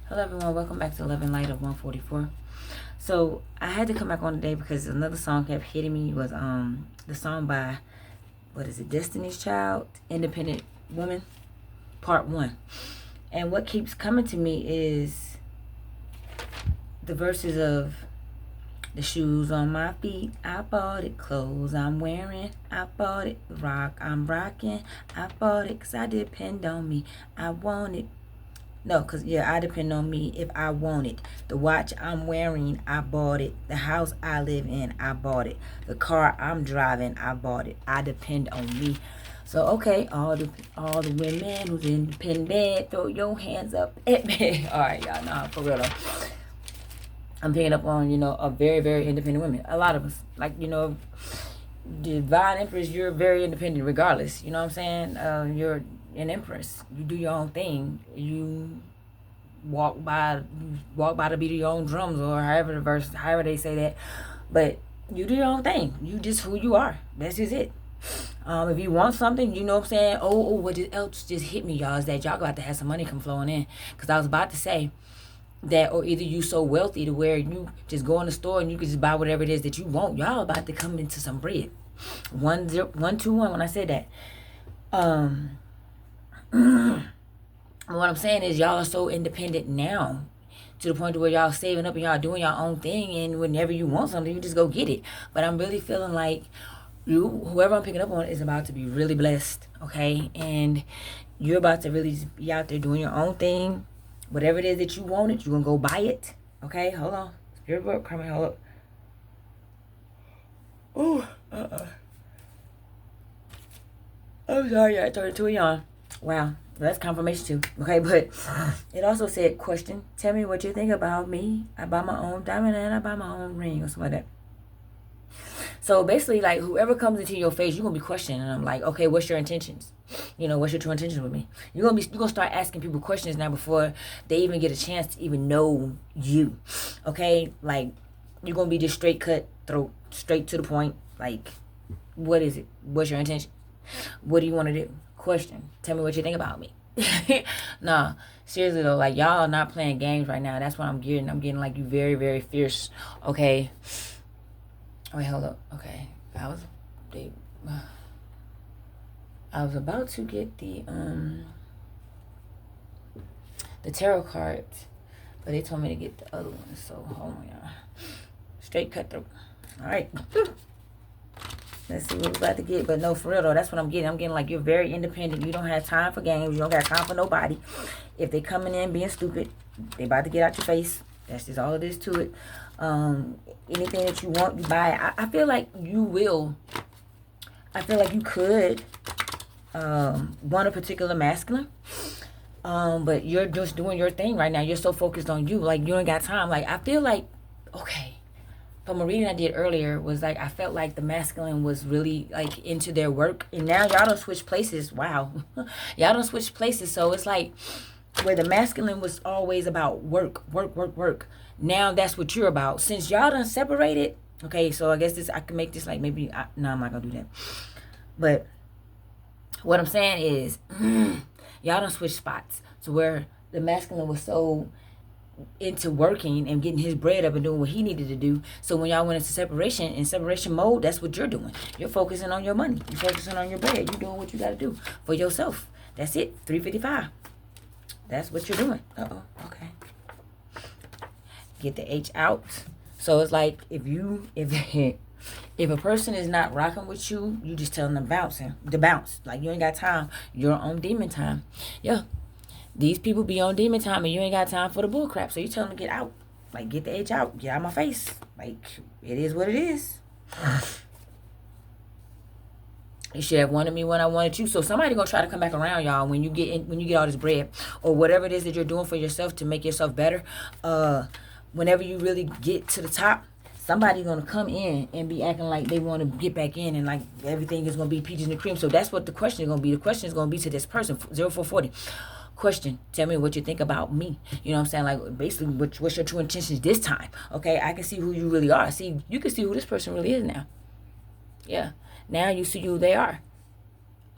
Hello everyone, welcome back to Love and Light of 144. So I had to come back on today because another song kept hitting me. Was the song by, what is it, Destiny's Child, Independent Woman, Part 1. And what keeps coming to me is the verses of the shoes on my feet, I bought it. Clothes I'm wearing, I bought it. Rock I'm rocking, I bought it. Cause I depend on me, I want it. No, because, yeah, I depend on me if I want it. The watch I'm wearing, I bought it. The house I live in, I bought it. The car I'm driving, I bought it. I depend on me. So, okay, all the women who's independent, throw your hands up at me. All right, y'all, nah, for real though. I'm picking up on, a very, very independent women. A lot of us. Like, the Divine Empress, you're very independent regardless. You know what I'm saying? You're an empress. You do your own thing. You walk by the beat of your own drums, or however they say that. But you do your own thing. You just who you are. That's just it. If you want something, you know what I'm saying? What else just hit me, y'all, is that y'all got to have some money come flowing in. Because I was about to say that, or either you so wealthy to where you just go in the store and you can just buy whatever it is that you want. Y'all about to come into some bread. 121 when I said that. What I'm saying is y'all are so independent now, to the point where y'all saving up and y'all doing your own thing, and whenever you want something, you just go get it. But I'm really feeling like whoever I'm picking up on, is about to be really blessed, okay? And you're about to really be out there doing your own thing. Whatever it is that you wanted, you're going to go buy it, okay? Hold on. Spirit work coming, hold up. I'm sorry, I turned into a yawn. Wow, that's confirmation too. Okay, but it also said, question, tell me what you think about me. I buy my own diamond and I buy my own ring, or something like that. So basically, like, whoever comes into your face, you're going to be questioning them. Like, okay, what's your intentions? What's your true intentions with me? You're gonna start asking people questions now before they even get a chance to even know you. Okay? Like, you're going to be just straight cut throat, straight to the point. Like, what is it? What's your intention? What do you want to do? Question. Tell me what you think about me. Nah, seriously though, like, y'all are not playing games right now. That's what I'm getting. I'm getting like you very, very fierce. Okay. Wait, hold up. Okay. I was about to get the tarot cards, but they told me to get the other one. So hold on, y'all. Straight cutthroat. All right. Let's see what we're about to get. But no, for real though, that's what I'm getting. I'm getting like you're very independent. You don't have time for games. You don't got time for nobody. If they coming in being stupid, they about to get out your face. That's just all it is to it. Anything that you want, you buy. I feel like you will. I feel like you could want a particular masculine. But you're just doing your thing right now. You're so focused on you. Like, you ain't got time. Like, I feel like, okay, from a reading I did earlier, was like, I felt like the masculine was really like into their work, and now y'all don't switch places. Wow. Y'all don't switch places. So it's like where the masculine was always about work. Now that's what you're about. Since y'all done separated, okay, so I guess I can make this like maybe, no, I'm not gonna do that. But what I'm saying is, y'all done switch spots. So where the masculine was so into working and getting his bread up and doing what he needed to do. So when y'all went into separation, in separation mode, that's what you're doing. You're focusing on your money. You're focusing on your bread. You're doing what you got to do for yourself. That's it. 355. That's what you're doing. Okay. Get the H out. So it's like if a person is not rocking with you, you just tell them to bounce. Like, you ain't got time. You're on demon time. Yeah. These people be on demon time and you ain't got time for the bull crap. So you tell them to get out. Like, get the H out. Get out of my face. Like, it is what it is. You should have wanted me when I wanted you. So somebody gonna try to come back around, y'all, when you get all this bread or whatever it is that you're doing for yourself to make yourself better. Whenever you really get to the top, somebody gonna come in and be acting like they want to get back in, and like everything is gonna be peaches and cream. So that's what the question is gonna be. The question is gonna be to this person, 0440. Question, tell me what you think about me. You know what I'm saying? Like, basically, what's your true intentions this time? Okay, I can see who you really are. See, you can see who this person really is now. Yeah, now you see who they are.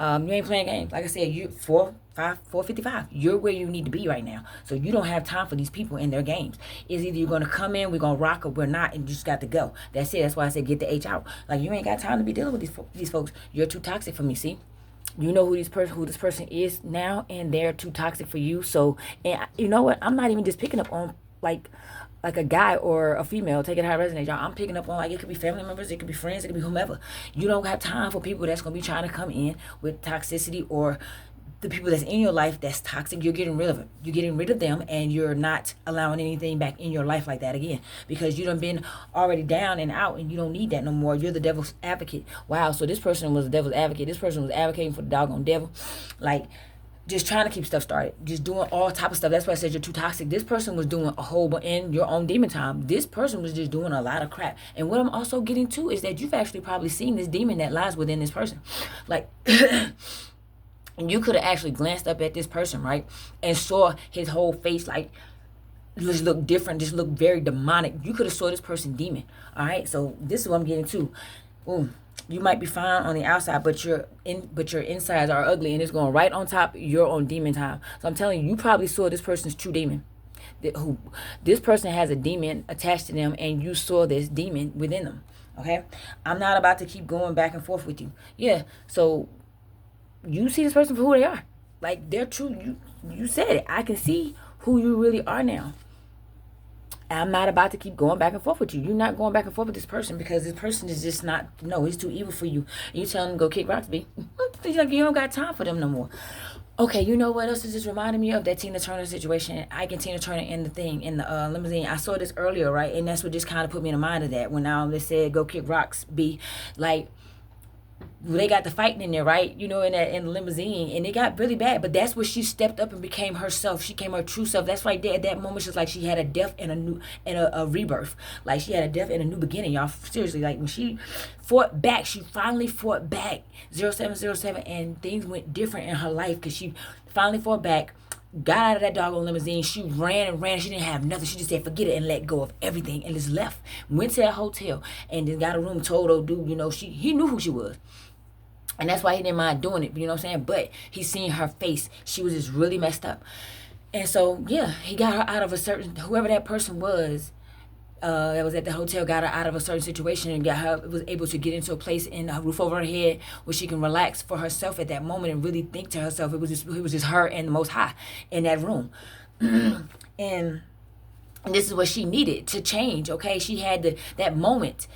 You ain't playing games. Like I said, you 455. You're where you need to be right now. So you don't have time for these people in their games. It's either you're gonna come in, we're gonna rock, or we're not, and you just got to go. That's it. That's why I said get the H out. Like, you ain't got time to be dealing with these folks. You're too toxic for me. See, you know who this person is now, and they're too toxic for you. So, and you know what? I'm not even just picking up on like a guy or a female, take it how it resonates, y'all. I'm picking up on, like, it could be family members, it could be friends, it could be whomever. You don't have time for people that's gonna be trying to come in with toxicity, or the people that's in your life that's toxic. You're getting rid of it. You're getting rid of them, and you're not allowing anything back in your life like that again, because you done been already down and out, and you don't need that no more. You're the devil's advocate. Wow, so this person was the devil's advocate. This person was advocating for the doggone devil. Like, just trying to keep stuff started, just doing all type of stuff. That's why I said you're too toxic. This person was doing a whole bunch in your own demon time. This person was just doing a lot of crap. And what I'm also getting to is that you've actually probably seen this demon that lies within this person. Like, and you could have actually glanced up at this person, right, and saw his whole face, like, just look different, just look very demonic. You could have saw this person demon. All right, so this is what I'm getting to. Ooh. You might be fine on the outside, but your insides are ugly, and it's going right on top of your own demon time. So I'm telling you, you probably saw this person's true demon. This person has a demon attached to them, and you saw this demon within them. Okay, I'm not about to keep going back and forth with you. Yeah, so you see this person for who they are. Like, they're true. You said it. I can see who you really are now. I'm not about to keep going back and forth with you. You're not going back and forth with this person, because this person is just not, no, he's too evil for you. You tell him to go kick rocks, B. He's like, you don't got time for them no more. Okay, you know what else is just reminding me of? That Tina Turner situation. Ike and Tina Turner in the limousine. I saw this earlier, right? And that's what just kind of put me in the mind of that. When they said, go kick rocks, B. Like, they got the fighting in there, right? You know, in the limousine, and it got really bad. But that's where she stepped up and became herself. She became her true self. That's right there at that moment. She's like, she had a death and a rebirth. Like, she had a death and a new beginning, y'all. Seriously, like, when she fought back, she finally fought back. 0707, and things went different in her life, because she finally fought back. Got out of that doggone limousine. She ran and ran. She didn't have nothing. She just said, forget it, and let go of everything, and just left. Went to that hotel and then got a room. Told old dude, you know, he knew who she was. And that's why he didn't mind doing it, you know what I'm saying? But he seen her face. She was just really messed up. And so, yeah, he got her out of whoever that person was, that was at the hotel, got her out of a certain situation, and was able to get into a place in a roof over her head where she can relax for herself at that moment and really think to herself. It was just her and the Most High in that room. And this is what she needed to change, okay? She had that moment.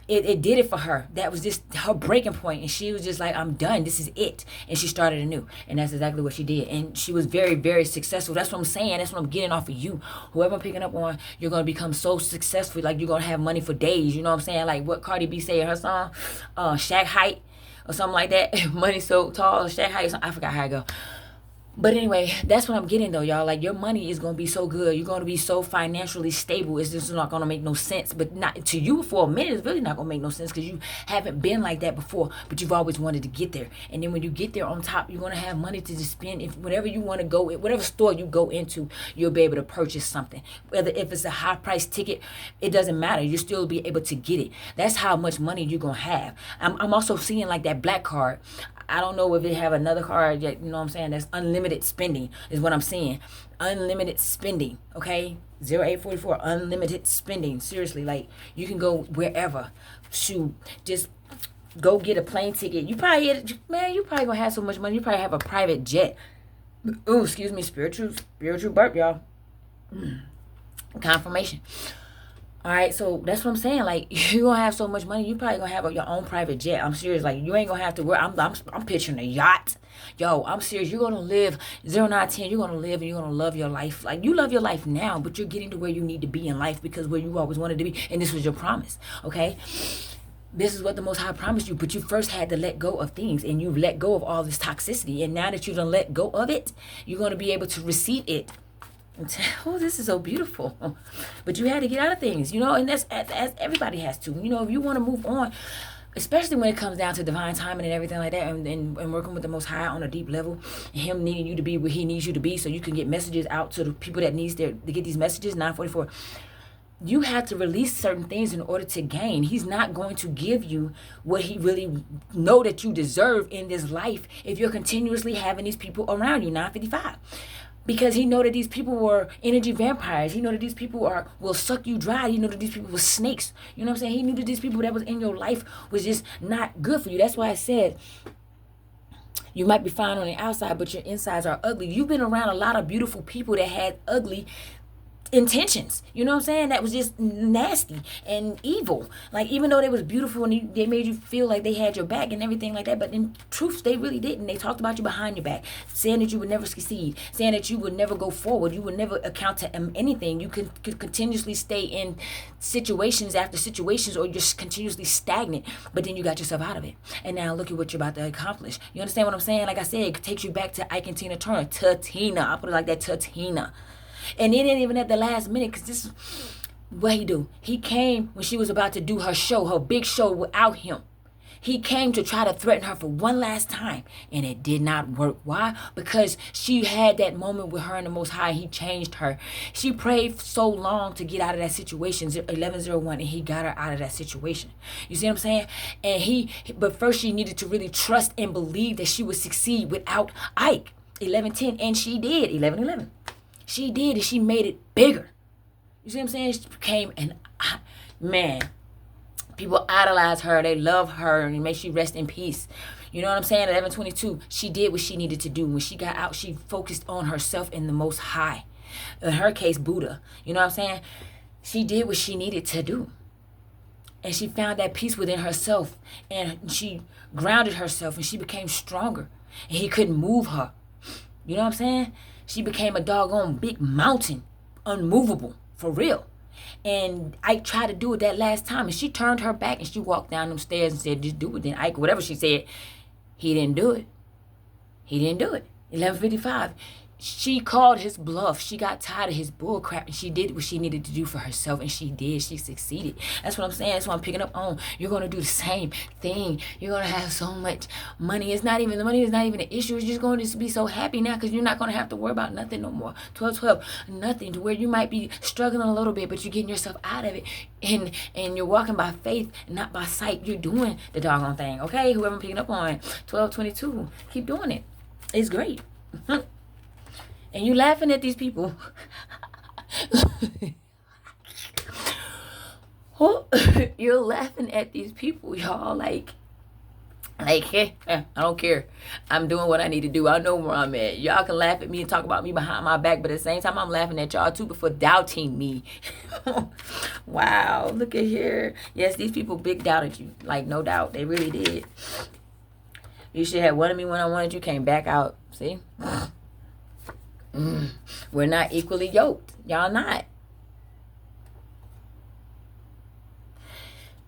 It did it for her. That was just her breaking point, and she was just like, I'm done. This is it. And she started anew, and that's exactly what she did. And she was very, very successful. That's what I'm saying. That's what I'm getting off of you. Whoever I'm picking up on, you're going to become so successful. Like, you're going to have money for days. You know what I'm saying? Like what Cardi B said in her song, Shaq Height or something like that. Money so tall, Shaq Height. I forgot how it go. But anyway, that's what I'm getting, though, y'all. Like, your money is going to be so good. You're going to be so financially stable. It's just not going to make no sense. But not to you for a minute, it's really not going to make no sense, because you haven't been like that before. But you've always wanted to get there. And then when you get there on top, you're going to have money to just spend. If whatever you want to go, whatever store you go into, you'll be able to purchase something. Whether if it's a high price ticket, it doesn't matter. You'll still be able to get it. That's how much money you're going to have. I'm also seeing, like, that black card. I don't know if they have another card yet, you know what I'm saying? That's unlimited spending is what I'm seeing. Unlimited spending, okay? 0844, unlimited spending. Seriously, like, you can go wherever. Shoot, just go get a plane ticket. You probably gonna have so much money. You probably have a private jet. Ooh, excuse me, spiritual burp, y'all. Confirmation. All right, so that's what I'm saying. Like, you're going to have so much money, you probably going to have your own private jet. I'm serious. Like, you ain't going to have to work. I'm picturing a yacht. Yo, I'm serious. You're going to live 0, 9, 10. You're going to live, and you're going to love your life. Like, you love your life now, but you're getting to where you need to be in life, because where you always wanted to be. And this was your promise, okay? This is what the Most High promised you, but you first had to let go of things, and you've let go of all this toxicity. And now that you done let go of it, you're going to be able to receive it. Oh, this is so beautiful. But you had to get out of things, you know, and that's as everybody has to. You know, if you want to move on, especially when it comes down to divine timing and everything like that, and working with the Most High on a deep level, and him needing you to be where he needs you to be, so you can get messages out to the people that to get these messages. 944. you have to release certain things in order to gain. He's not going to give you what he really know that you deserve in this life if you're continuously having these people around you. 955. Because he know that these people were energy vampires. He know that these people will suck you dry. He know that these people were snakes. You know what I'm saying? He knew that these people that was in your life was just not good for you. That's why I said you might be fine on the outside, but your insides are ugly. You've been around a lot of beautiful people that had ugly intentions. You know what I'm saying? That was just nasty and evil. Like, even though they was beautiful and they made you feel like they had your back and everything like that, but in truth, they really didn't. They talked about you behind your back, saying that you would never succeed, saying that you would never go forward, you would never account to anything. You could continuously stay in situations after situations, or just continuously stagnant, but then you got yourself out of it. And now look at what you're about to accomplish. You understand what I'm saying? Like I said, it takes you back to Ike and Tina Turner. Tina. I put it like that, Tina. And it ain't even at the last minute, because this is what he do. He came when she was about to do her show, her big show without him. He came to try to threaten her for one last time, and it did not work. Why? Because she had that moment with her and the Most High. He changed her. She prayed so long to get out of that situation, 1101, and he got her out of that situation. You see what I'm saying? And but first she needed to really trust and believe that she would succeed without Ike, 1110, and she did, 1111. She did, and she made it bigger. You see what I'm saying? She became man. People idolize her. They love her, and may she rest in peace. You know what I'm saying? 1122, she did what she needed to do. When she got out, she focused on herself and the Most High. In her case, Buddha. You know what I'm saying? She did what she needed to do. And she found that peace within herself. And she grounded herself, and she became stronger. And he couldn't move her. You know what I'm saying? She became a doggone big mountain, unmovable, for real. And Ike tried to do it that last time, and she turned her back, and she walked down them stairs and said, just do it then. Ike, whatever she said, he didn't do it. He didn't do it. 1155. She called his bluff. She got tired of his bull crap, and she did what she needed to do for herself, and she did. She succeeded. That's what I'm saying. That's what I'm picking up on. You're going to do the same thing. You're going to have so much money. The money is not even an issue. It's just going to be so happy now, because you're not going to have to worry about nothing no more. 1212, nothing, to where you might be struggling a little bit, but you're getting yourself out of it, and you're walking by faith, not by sight. You're doing the doggone thing, okay? Whoever I'm picking up on, 1222, keep doing it. It's great. And you laughing at these people. You're laughing at these people, y'all. Like, hey, I don't care. I'm doing what I need to do. I know where I'm at. Y'all can laugh at me and talk about me behind my back, but at the same time, I'm laughing at y'all too, but for doubting me. Wow, look at here. Yes, these people big doubted you. Like, no doubt. They really did. You should have wanted me when I wanted you, came back out. See? We're not equally yoked. Y'all not.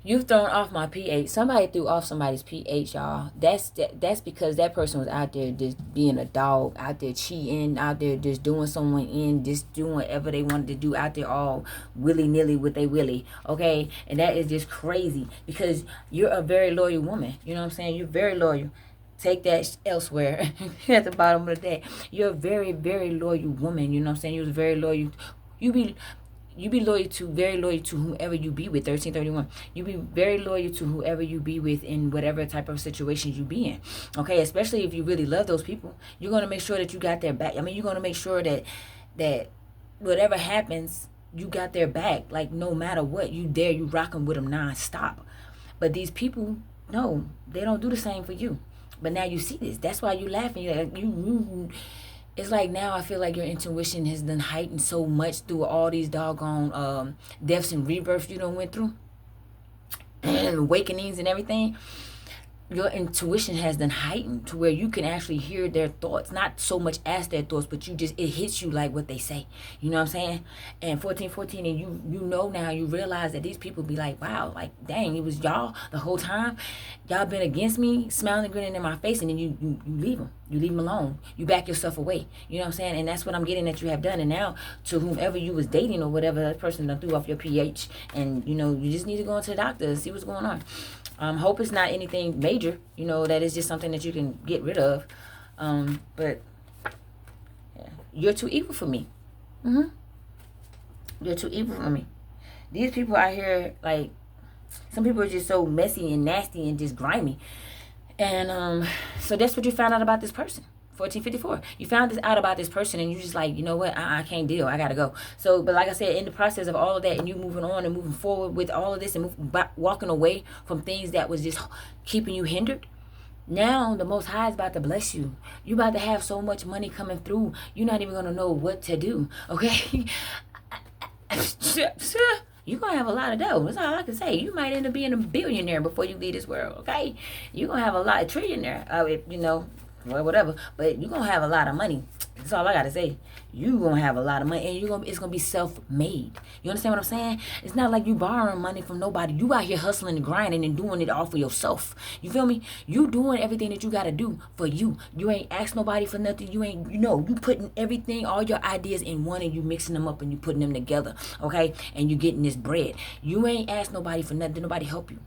You've thrown off my pH. Somebody threw off somebody's pH, y'all. That's because that person was out there just being a dog, out there cheating, out there just doing someone in, just doing whatever they wanted to do out there all willy-nilly with they willy, okay? And that is just crazy, because you're a very loyal woman. You know what I'm saying? You're very loyal. Take that elsewhere at the bottom of the deck. You're a very, very loyal woman. You know what I'm saying? You're very loyal. You be very loyal to whoever you be with. 1331. You be very loyal to whoever you be with in whatever type of situation you be in. Okay, especially if you really love those people, you're gonna make sure that you got their back. I mean, you're gonna make sure that whatever happens, you got their back. Like, no matter what, you rocking with them non-stop. But these people, no, they don't do the same for you. But now you see this. That's why you laughing. It's like now I feel like your intuition has been heightened so much through all these doggone deaths and rebirths you done went through, and awakenings and everything. Your intuition has been heightened to where you can actually hear their thoughts, not so much as their thoughts, but it hits you like what they say. You know what I'm saying? And 1414, and you know now, you realize that these people be like, wow, like, dang, it was y'all the whole time. Y'all been against me, smiling and grinning in my face, and then you leave them. You leave them alone. You back yourself away. You know what I'm saying? And that's what I'm getting that you have done. And now, to whomever you was dating or whatever, that person done threw off your pH, and you just need to go into the doctor and see what's going on. Hope it's not anything major, that is just something that you can get rid of. But yeah, you're too evil for me. You're too evil for me. These people out here, like, some people are just so messy and nasty and just grimy. And so that's what you found out about this person. 1454. You found this out about this person, and you just like, you know what? I can't deal. I gotta go. So, but like I said, in the process of all of that, and you moving on and moving forward with all of this, and walking away from things that was just keeping you hindered. Now the Most High is about to bless you. You about to have so much money coming through. You're not even gonna know what to do. Okay. You're going to have a lot of dough. That's all I can say. You might end up being a billionaire before you leave this world, okay? You're going to have a lot of trillionaire, if, well, whatever. But you're going to have a lot of money. That's all I got to say. You're going to have a lot of money, and it's going to be self-made. You understand what I'm saying? It's not like you borrowing money from nobody. You out here hustling and grinding and doing it all for yourself. You feel me? You doing everything that you got to do for you. You ain't ask nobody for nothing. You ain't, you putting everything, all your ideas in one, and you mixing them up and you putting them together, okay? And you getting this bread. You ain't ask nobody for nothing. Did nobody help you?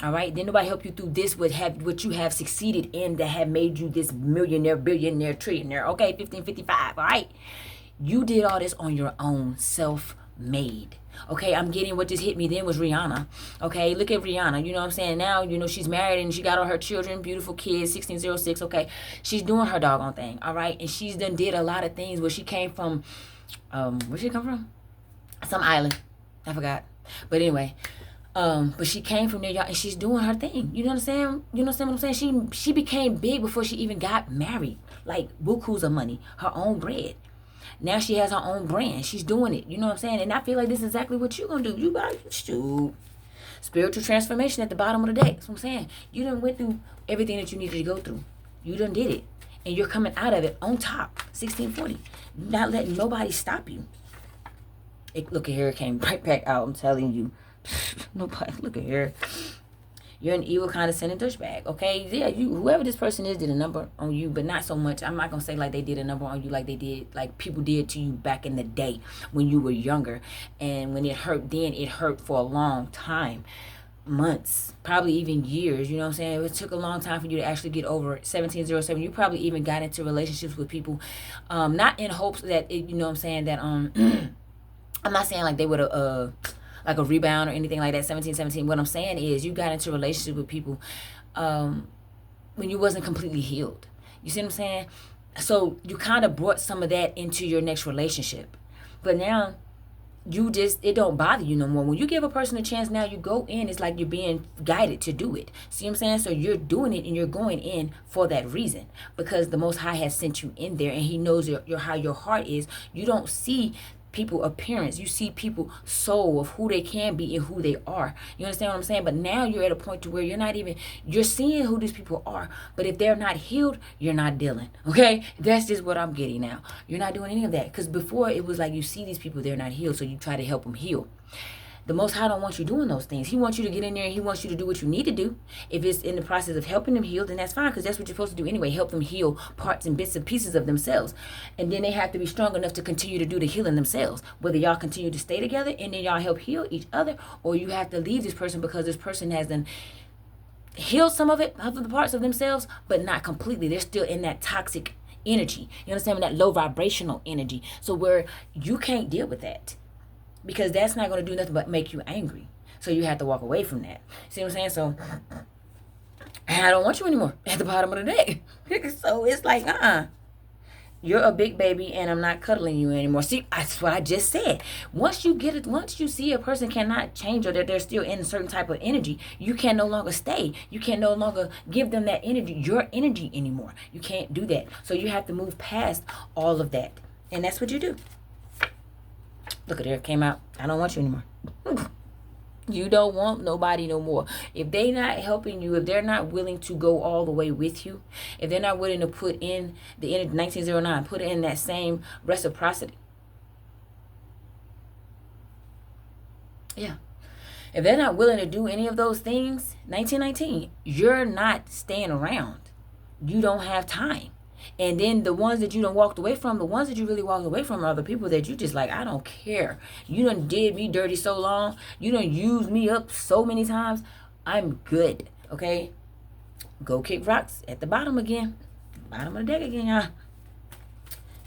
All right, then nobody help you through this what you have succeeded in that have made you this millionaire, billionaire, trillionaire. Okay, 1555. All right, you did all this on your own, self-made. Okay, I'm getting what just hit me then was Rihanna. Okay, look at Rihanna. You know what I'm saying? Now, she's married and she got all her children, beautiful kids, 1606. Okay, she's doing her doggone thing. All right, and she's done did a lot of things where she came from. Where she come from? Some island. I forgot. But anyway. But she came from there, y'all, and she's doing her thing. You know what I'm saying? You understand what I'm saying? She became big before she even got married. Like, bukus of money, her own bread. Now she has her own brand. She's doing it. You know what I'm saying? And I feel like this is exactly what you're going to do. You got shoot. Spiritual transformation at the bottom of the deck. That's what I'm saying. You done went through everything that you needed to go through. You done did it. And you're coming out of it on top. 1640. Not letting nobody stop you. Look at here. It came right back out. I'm telling you. Nobody, look at here. You're an evil, condescending douchebag. Okay, yeah, whoever this person is did a number on you, but not so much. I'm not gonna say like they did a number on you, like they did, like people did to you back in the day when you were younger, and when it hurt then, it hurt for a long time, months, probably even years. You know what I'm saying? It took a long time for you to actually get over it. 1707. You probably even got into relationships with people, not in hopes that it, you know what I'm saying, that I'm not saying like they would have like a rebound or anything like that. 1717. What I'm saying is you got into a relationship with people when you wasn't completely healed. You see what I'm saying? So you kind of brought some of that into your next relationship. But now it don't bother you no more. When you give a person a chance, now you go in, it's like you're being guided to do it. See what I'm saying? So you're doing it and you're going in for that reason, because the Most High has sent you in there and he knows how your heart is. You don't see people appearance, you see people soul of who they can be and who they are. You understand what I'm saying? But now you're at a point to where you're seeing who these people are, but if they're not healed, you're not dealing. Okay, that's just what I'm getting now. You're not doing any of that, because before it was like you see these people, they're not healed, so you try to help them heal. The Most High don't want you doing those things. He wants you to get in there and he wants you to do what you need to do. If it's in the process of helping them heal, then that's fine, because that's what you're supposed to do anyway. Help them heal parts and bits and pieces of themselves. And then they have to be strong enough to continue to do the healing themselves. Whether y'all continue to stay together and then y'all help heal each other, or you have to leave this person because this person has done healed some of the parts of themselves, but not completely. They're still in that toxic energy. You understand? That low vibrational energy. So where you can't deal with that, because that's not going to do nothing but make you angry. So you have to walk away from that. See what I'm saying? So I don't want you anymore at the bottom of the day. So it's like, you're a big baby and I'm not cuddling you anymore. See, that's what I just said. Once you see a person cannot change, or that they're still in a certain type of energy, you can no longer stay. You can no longer give them that energy, your energy anymore. You can't do that. So you have to move past all of that. And that's what you do. Look at it came out. I don't want you anymore. You don't want nobody no more. If they're not helping you, if they're not willing to go all the way with you, if they're not willing to put in the end of 1909, put in that same reciprocity. Yeah. If they're not willing to do any of those things, 1919, you're not staying around. You don't have time. And then the ones that you done walked away from, the ones that you really walked away from are the people that you just like, I don't care. You done did me dirty so long. You done used me up so many times. I'm good. Okay? Go kick rocks at the bottom again. Bottom of the deck again, y'all.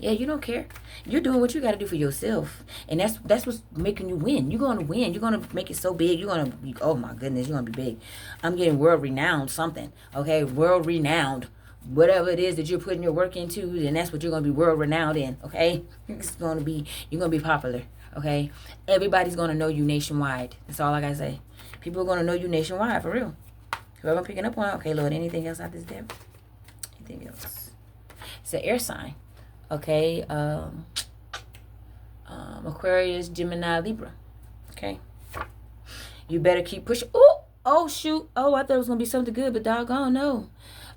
Yeah, you don't care. You're doing what you got to do for yourself, and that's what's making you win. You're going to win. You're going to make it so big. You're going to be, oh my goodness, you're going to be big. I'm getting world renowned something. Okay, world renowned. Whatever it is that you're putting your work into, then that's what you're going to be world renowned in. Okay, it's going to be, you're going to be popular. Okay, everybody's going to know you nationwide. That's all I got to say. People are going to know you nationwide for real. Whoever I'm picking up on. Okay, Lord, anything else out this deck? Anything else? It's an air sign. Okay, Aquarius, Gemini, Libra. Okay, you better keep pushing. Oh shoot. Oh, I thought it was gonna be something good, but doggone no.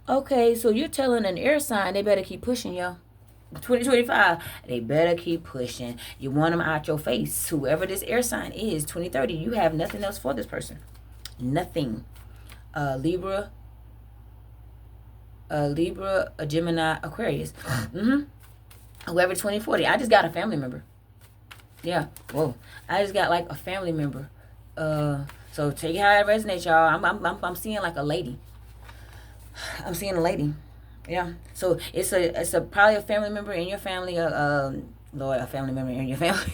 Okay, so you're telling an air sign they better keep pushing, yo. 2025, they better keep pushing. You want them out your face. Whoever this air sign is, 2030, you have nothing else for this person. Nothing. Libra, a Gemini, Aquarius. Whoever 2040. I just got a family member. Yeah. Whoa. I just got like a family member. So take it how it resonates, y'all. I'm seeing like a lady. I'm seeing a lady. Yeah. So it's a probably a family member in your family. Lord, a family member in your family.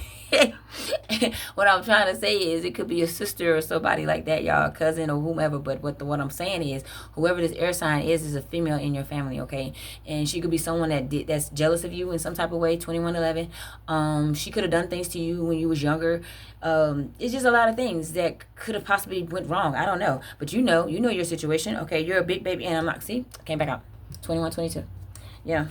What I'm trying to say is it could be a sister or somebody like that, y'all, cousin or whomever. But what I'm saying is whoever this air sign is a female in your family, okay? And she could be someone that's jealous of you in some type of way. 2111. She could have done things to you when you was younger. It's just a lot of things that could have possibly went wrong. I don't know, but you know your situation. Okay, you're a big baby, and I'm not. See, came back out. 21, 22. Yeah.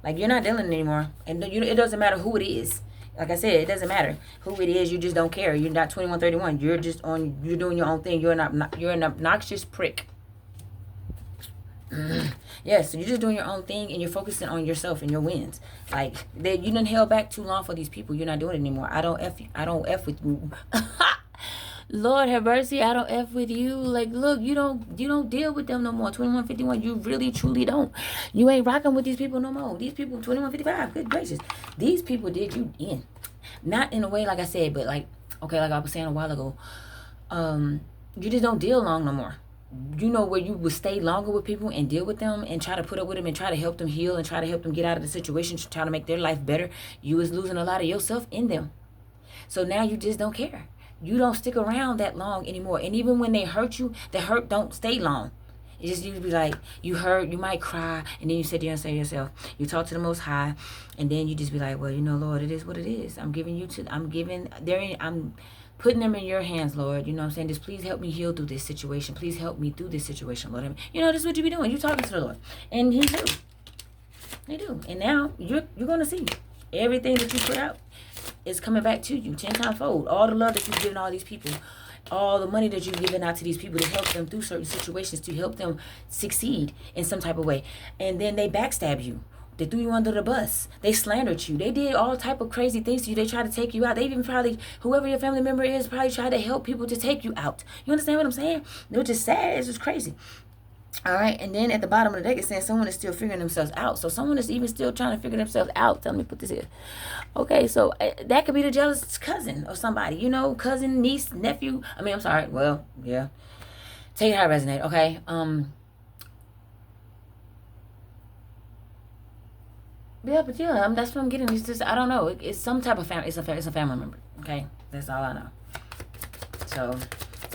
Like you're not dealing anymore, and it doesn't matter who it is. Like I said, it doesn't matter who it is. You just don't care. You're not 2131. You're just on. You're doing your own thing. You're not. You're an obnoxious prick. Yes, so you're just doing your own thing, and you're focusing on yourself and your wins. Like you done held back too long for these people. You're not doing it anymore. I don't f with you. Lord have mercy. I don't f with you. Like, look, you don't deal with them no more. 2151. You really truly don't. You ain't rocking with these people no more. These people 2155. Good gracious. These people did you in. Not in a way like I said, but like, okay, like I was saying a while ago. You just don't deal long no more. You know where you would stay longer with people and deal with them and try to put up with them and try to help them heal and try to help them get out of the situation, try to make their life better. You was losing a lot of yourself in them. So now you just don't care. You don't stick around that long anymore. And even when they hurt you, the hurt don't stay long. It just you be like, you hurt, you might cry, and then you sit there and say to yourself, you talk to the Most High, and then you just be like, well, Lord, it is what it is. I'm putting them in your hands, Lord. You know what I'm saying? Just please help me heal through this situation. Please help me through this situation, Lord. This is what you be doing. You talking to the Lord. And He do. He do. And now you're going to see everything that you put out is coming back to you 10 times fold. All the love that you've given all these people, all the money that you've given out to these people to help them through certain situations, to help them succeed in some type of way. And then they backstab you. They threw you under the bus. They slandered you. They did all type of crazy things to you. They tried to take you out. They even probably, whoever your family member is, probably tried to help people to take you out. You understand what I'm saying? Which is sad. It's just crazy. All right, and then at the bottom of the deck, it's saying someone is still figuring themselves out. So someone is even still trying to figure themselves out. Let me put this here. Okay, so that could be the jealous cousin or somebody. Cousin, niece, nephew. I'm sorry. Well, yeah. Take it how it resonates, okay? Yeah, but yeah, that's what I'm getting. It's just, I don't know. It's some type of family. It's a family member, okay? That's all I know. So,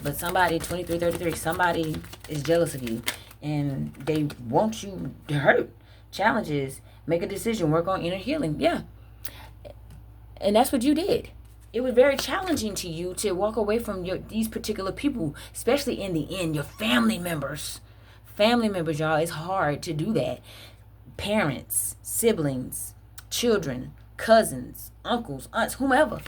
but somebody, 2333, somebody is jealous of you. And they want you to hurt. Challenges. Make a decision. Work on inner healing. Yeah. And that's what you did. It was very challenging to you to walk away from these particular people, especially in the end, your family members. Family members, y'all, it's hard to do that. Parents, siblings, children, cousins, uncles, aunts, whomever.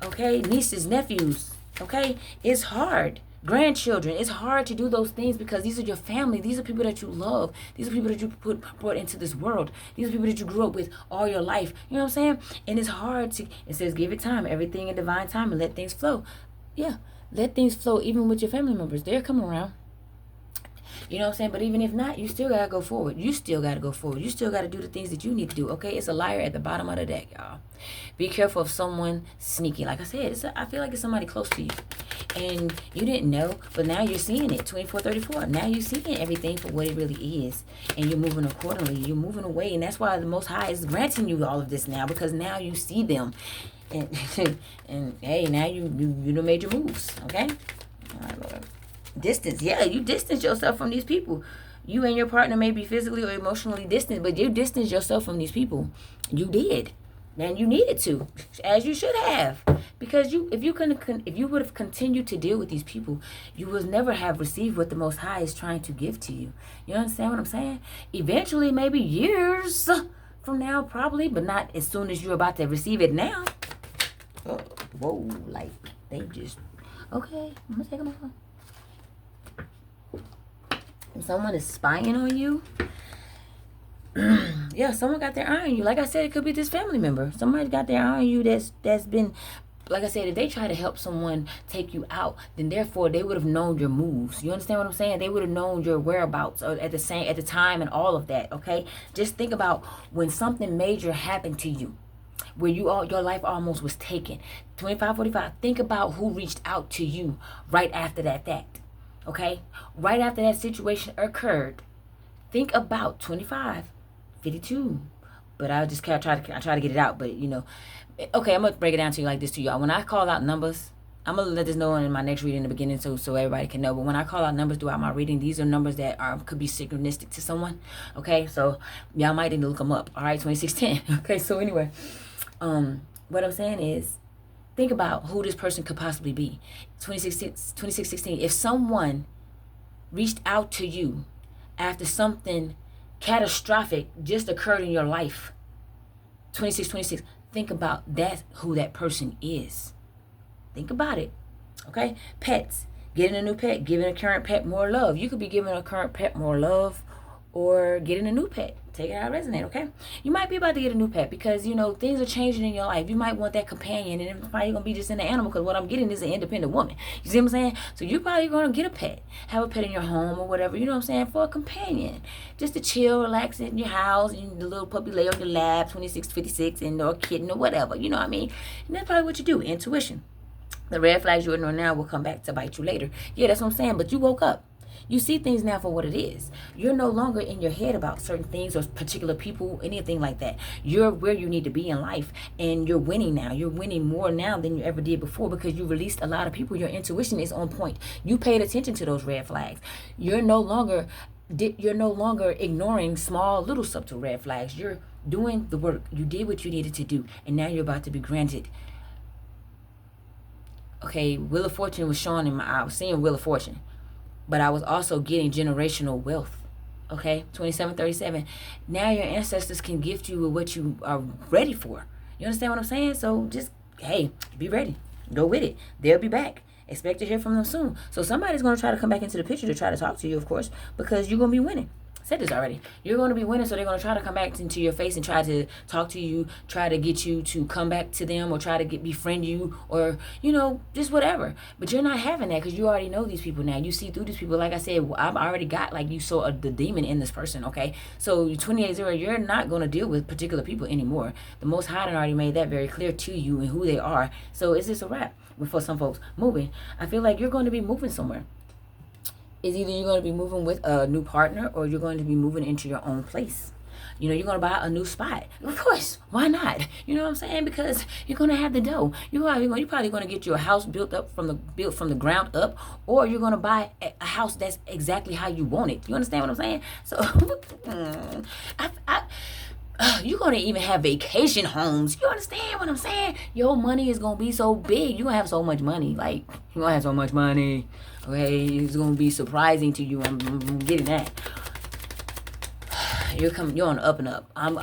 Okay? Nieces, nephews. Okay? It's hard. Grandchildren, it's hard to do those things because these are your family. These are people that you love. These are people that you brought into this world. These are people that you grew up with all your life. You know what I'm saying? And it's hard to, it says give it time, everything in divine time, and let things flow. Yeah, let things flow even with your family members. They're coming around. You know what I'm saying? But even if not, you still got to go forward. You still got to go forward. You still got to do the things that you need to do, okay? It's a liar at the bottom of the deck, y'all. Be careful of someone sneaky. Like I said, I feel like it's somebody close to you. and you didn't know, but now you're seeing it. 2434. Now you're seeing everything for what it really is, and you're moving accordingly. You're moving away, and that's why the Most High is granting you all of this now, because now you see them, and and hey, now you done made your moves. Okay, all right, Lord. Distance, yeah, you distance yourself from these people. You and your partner may be physically or emotionally distant, but you distance yourself from these people. You did. And you needed to, as you should have, because if you would have continued to deal with these people, you would never have received what the Most High is trying to give to you. You understand what I'm saying? Eventually, maybe years from now, probably, but not as soon as you're about to receive it now. Oh, whoa, like they just okay. I'm gonna take them off. If someone is spying on you. Yeah, someone got their eye on you. Like I said, it could be this family member. Somebody got their eye on you that's been, like I said, if they try to help someone take you out, then therefore they would have known your moves. You understand what I'm saying? They would have known your whereabouts at the time and all of that. Okay, just think about when something major happened to you, where your life almost was taken. 2545. Think about who reached out to you right after that fact. Okay, right after that situation occurred. Think about 25. 52, but I just try to get it out, but you know, okay, I'm gonna break it down to you like this to y'all. When I call out numbers, I'm gonna let this know in my next reading in the beginning, so everybody can know. But when I call out numbers throughout my reading, these are numbers that could be synchronistic to someone. Okay, so y'all might need to look them up. All right, 2610. Okay, so anyway, what I'm saying is, think about who this person could possibly be. 2616. If someone reached out to you after something catastrophic just occurred in your life, 2626, think about who that person is. Think about it. Okay, pets, getting a new pet, giving a current pet more love. You could be giving a current pet more love, or getting a new pet. Take it how it resonate. Okay, you might be about to get a new pet because you know things are changing in your life. You might want that companion, and it's probably gonna be just an animal, because what I'm getting is an independent woman. You see what I'm saying? So you're probably gonna get a pet, have a pet in your home or whatever, you know what I'm saying, for a companion, just to chill, relax in your house, and the little puppy lay on your lap, 2656, and or a kitten or whatever, you know what I mean? And that's probably what you do. Intuition. The red flags you ignore now will come back to bite you later. Yeah, that's what I'm saying. But you woke up. You see things now for what it is. You're no longer in your head about certain things or particular people, anything like that. You're where you need to be in life, and you're winning now. You're winning more now than you ever did before, because you released a lot of people. Your intuition is on point. You paid attention to those red flags. You're no longer ignoring small, little subtle red flags. You're doing the work. You did what you needed to do, and now you're about to be granted. Okay, Wheel of Fortune was showing in my eye. I was seeing Wheel of Fortune, but I was also getting generational wealth. Okay, 2737. Now your ancestors can gift you with what you are ready for. You understand what I'm saying? So just, hey, be ready. Go with it. They'll be back. Expect to hear from them soon. So somebody's going to try to come back into the picture to try to talk to you, of course, because you're going to be winning. I said this already. You're going to be winning, so they're going to try to come back into your face and try to talk to you, try to get you to come back to them, or try to befriend you, or, you know, just whatever. But you're not having that, because you already know these people now. You see through these people. Like I said, I've already got, like, you saw the demon in this person, okay? So 28-0, you're not going to deal with particular people anymore. The Most High already made that very clear to you and who they are. So it's just a wrap. But for some folks, moving, I feel like you're going to be moving somewhere. Is either you're going to be moving with a new partner, or you're going to be moving into your own place. You know, you're going to buy a new spot. Of course, why not? You know what I'm saying? Because you're going to have the dough. You're probably going to get your house built from the ground up, or you're going to buy a house that's exactly how you want it. You understand what I'm saying? So, you're going to even have vacation homes. You understand what I'm saying? Your money is going to be so big. You're going to have so much money. Like, you're going to have so much money. Okay, it's going to be surprising to you. I'm getting that. You're on the up and up. I'm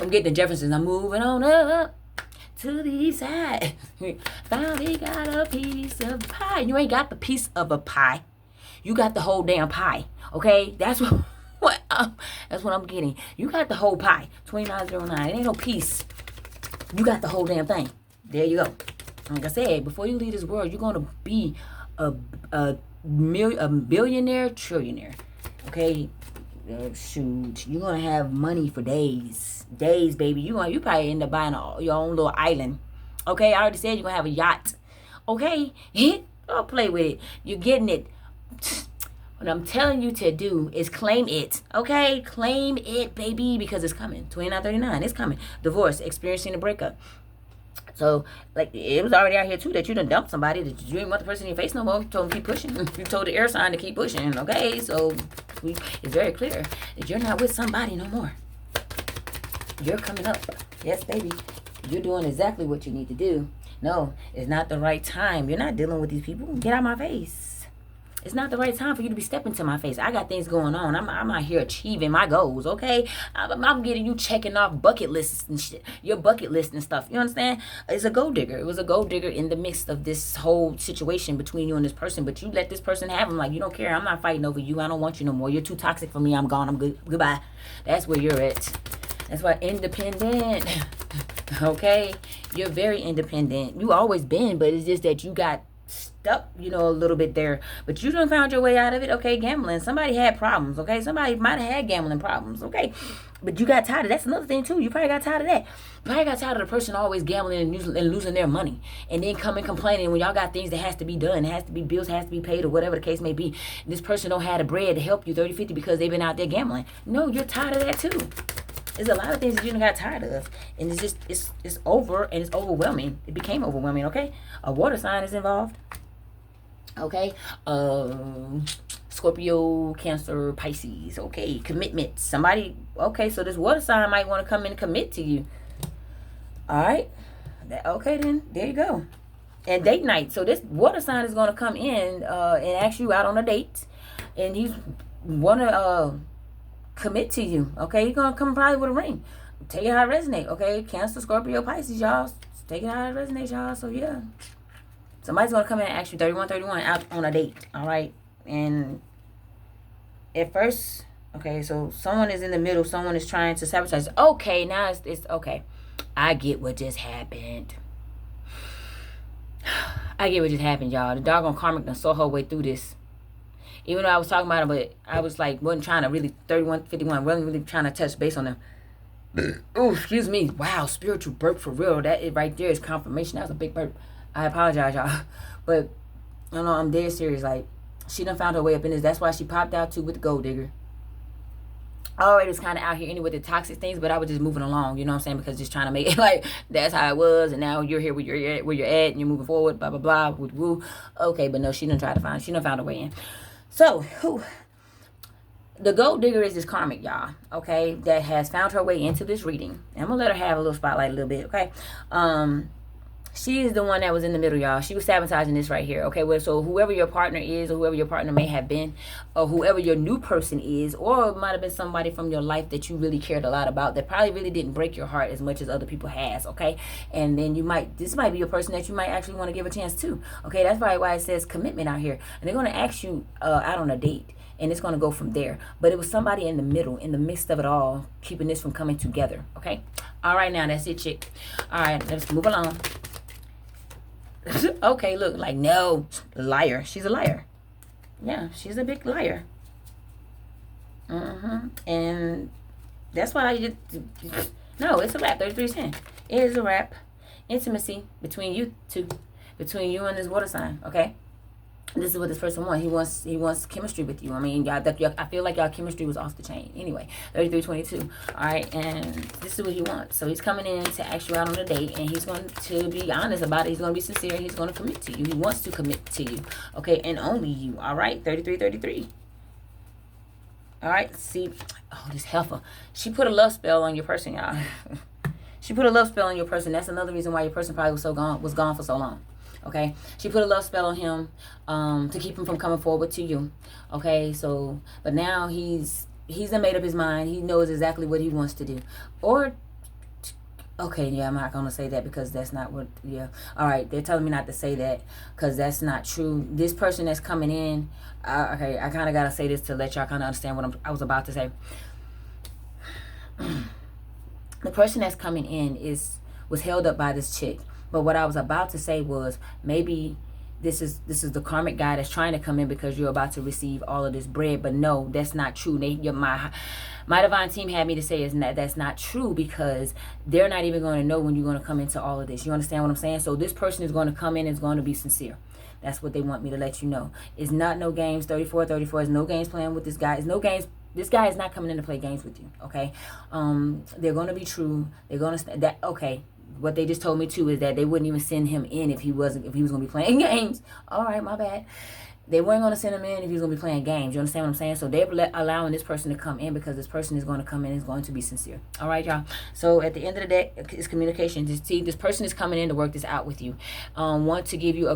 getting the Jeffersons. I'm moving on up to the east side. Finally got a piece of pie. You ain't got the piece of a pie. You got the whole damn pie. Okay, that's what that's what I'm getting. You got the whole pie. 2909. It ain't no piece. You got the whole damn thing. There you go. Like I said, before you leave this world, you're gonna be a billionaire, trillionaire. Okay, shoot, you're gonna have money for days, baby. You probably end up buying your own little island. Okay, I already said you're gonna have a yacht. Okay, Don't play with it. You're getting it. What I'm telling you to do is claim it. Okay? Claim it, baby, because it's coming. 2939, it's coming. Divorce, experiencing a breakup. So, like, it was already out here, too, that you done dumped somebody, that you didn't want the person in your face no more. You told them to keep pushing. You told the air sign to keep pushing, okay? So, it's very clear that you're not with somebody no more. You're coming up. Yes, baby. You're doing exactly what you need to do. No, it's not the right time. You're not dealing with these people. Get out my face. It's not the right time for you to be stepping to my face. I got things going on. I'm out here achieving my goals, okay? I'm getting you checking off bucket lists and shit. Your bucket list and stuff. You understand? It's a gold digger. It was a gold digger in the midst of this whole situation between you and this person. But you let this person have him. Like, you don't care. I'm not fighting over you. I don't want you no more. You're too toxic for me. I'm gone. I'm good. Goodbye. That's where you're at. That's why independent. Okay? You're very independent. You always been, but it's just that you got stuck, a little bit there. But you done found your way out of it. Okay? Gambling. Somebody had problems. Okay? Somebody might have had gambling problems. Okay? But you got tired of that's another thing too. You probably got tired of that. You probably got tired of the person always gambling and losing their money. And then coming complaining when y'all got things that has to be done. It has to be bills, has to be paid, or whatever the case may be. And this person don't have the bread to help you 30-50 because they've been out there gambling. No, you're tired of that too. There's a lot of things that you done got tired of. And it's just, it's over and it's overwhelming. It became overwhelming, okay? A water sign is involved. Okay? Scorpio, Cancer, Pisces. Okay? Commitment. Somebody, okay, so this water sign might want to come in and commit to you. Alright? Okay then. There you go. And date night. So this water sign is going to come in and ask you out on a date. And he's want to commit to you, okay? You're gonna come probably with a ring. Take it how it resonate, okay? Cancer, Scorpio, Pisces, y'all. Take it how it resonates, y'all. So yeah, somebody's gonna come in and ask you 31 out on a date, all right? And at first, okay, so someone is in the middle. Someone is trying to sabotage. Okay, now it's okay. I get what just happened. I get what just happened, y'all. The doggone karmic done saw her way through this. Even though I was talking about it, but I was like, wasn't trying to really, 3151, wasn't really trying to touch base on them. Oh, excuse me. Wow, spiritual burp for real. That right there is confirmation. That was a big burp. I apologize, y'all. But, I'm dead serious. Like, she done found her way up in this. That's why she popped out, too, with the gold digger. I already was kind of out here anyway with the toxic things, but I was just moving along, you know what I'm saying? Because just trying to make it like, that's how it was, and now you're here where you're at, and you're moving forward, blah, blah, blah, woo. Okay, but no, she done found her way in. So, the gold digger is this karmic, y'all, okay, that has found her way into this reading. And I'm going to let her have a little spotlight a little bit, okay? She is the one that was in the middle, y'all. She was sabotaging this right here, okay? Well, so whoever your partner is, or whoever your partner may have been, or whoever your new person is, or it might have been somebody from your life that you really cared a lot about that probably really didn't break your heart as much as other people has, okay? And then this might be a person that you might actually want to give a chance to, okay? That's probably why it says commitment out here. And they're going to ask you out on a date. And it's going to go from there. But it was somebody in the middle, in the midst of it all, keeping this from coming together, okay? All right, now, that's it, chick. All right, let's move along. Okay, look, like, no, liar. She's a liar. Yeah, she's a big liar. And that's why no, it's a wrap. 3310. It is a wrap. Intimacy between you two, between you and this water sign, okay? This is what this person wants. He wants chemistry with you. I mean, I feel like y'all chemistry was off the chain. Anyway, 3322. All right, and this is what he wants. So he's coming in to ask you out on a date, and he's going to be honest about it. He's going to be sincere. He's going to commit to you. He wants to commit to you. Okay, and only you. All right, 3333. All right, see, this heifer. She put a love spell on your person, y'all. She put a love spell on your person. That's another reason why your person probably was gone for so long. Okay, she put a love spell on him to keep him from coming forward to you. Okay, so but now he's made up his mind. He knows exactly what he wants to do. Or okay, yeah, I'm not gonna say that because that's not what. Yeah, all right, they're telling me not to say that because that's not true. This person that's coming in, okay, I kind of gotta say this to let y'all kind of understand what I was about to say. The person that's coming in was held up by this chick. But what I was about to say was maybe this is the karmic guy that's trying to come in because you're about to receive all of this bread. But no, that's not true. My divine team had me to say that's not true, because they're not even going to know when you're going to come into all of this. You understand what I'm saying? So this person is going to come in and is going to be sincere. That's what they want me to let you know. It's not no games. 34 is no games playing with this guy. It's no games. This guy is not coming in to play games with you. Okay. They're going to be true. They're going to okay. What they just told me too is that they wouldn't even send him in if he was going to be playing games. All right, my bad. They weren't going to send him in if he was going to be playing games. You understand what I'm saying? So they're allowing this person to come in because this person is going to come in and is going to be sincere. All right, y'all. So at the end of the day, it's communication. See, this person is coming in to work this out with you. Wants to give you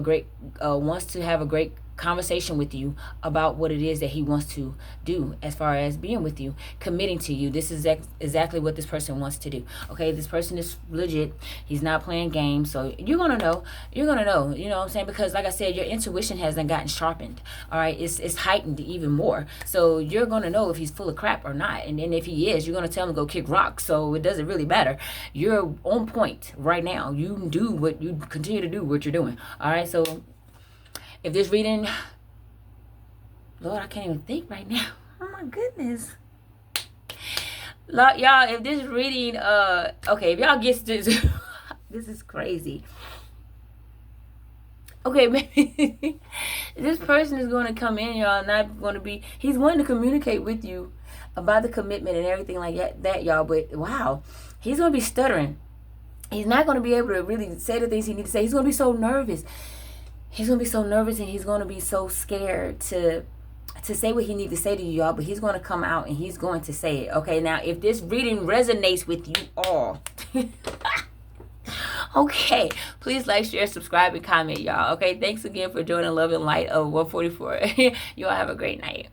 wants to have a great conversation with you about what it is that he wants to do as far as being with you, committing to you. This is exactly what this person wants to do. Okay, this person is legit. He's not playing games. So you're gonna know. You know what I'm saying? Because like I said, your intuition hasn't gotten sharpened. All right, it's heightened even more. So you're gonna know if he's full of crap or not. And then if he is, you're gonna tell him to go kick rocks. So it doesn't really matter. You're on point right now. You continue to do what you're doing. All right, so if this reading, Lord, I can't even think right now. Oh my goodness. Lord, y'all, if this reading, okay, if y'all get this, this is crazy. Okay, maybe this person is going to come in, y'all, not going to be, he's wanting to communicate with you about the commitment and everything like that, y'all, but wow, he's going to be stuttering. He's not going to be able to really say the things he needs to say. He's going to be so nervous. He's going to be so nervous, and he's going to be so scared to say what he needs to say to you, y'all. But he's going to come out and he's going to say it. Okay, now if this reading resonates with you all, okay, please like, share, subscribe, and comment, y'all. Okay, thanks again for joining Love and Light of 144. You all have a great night.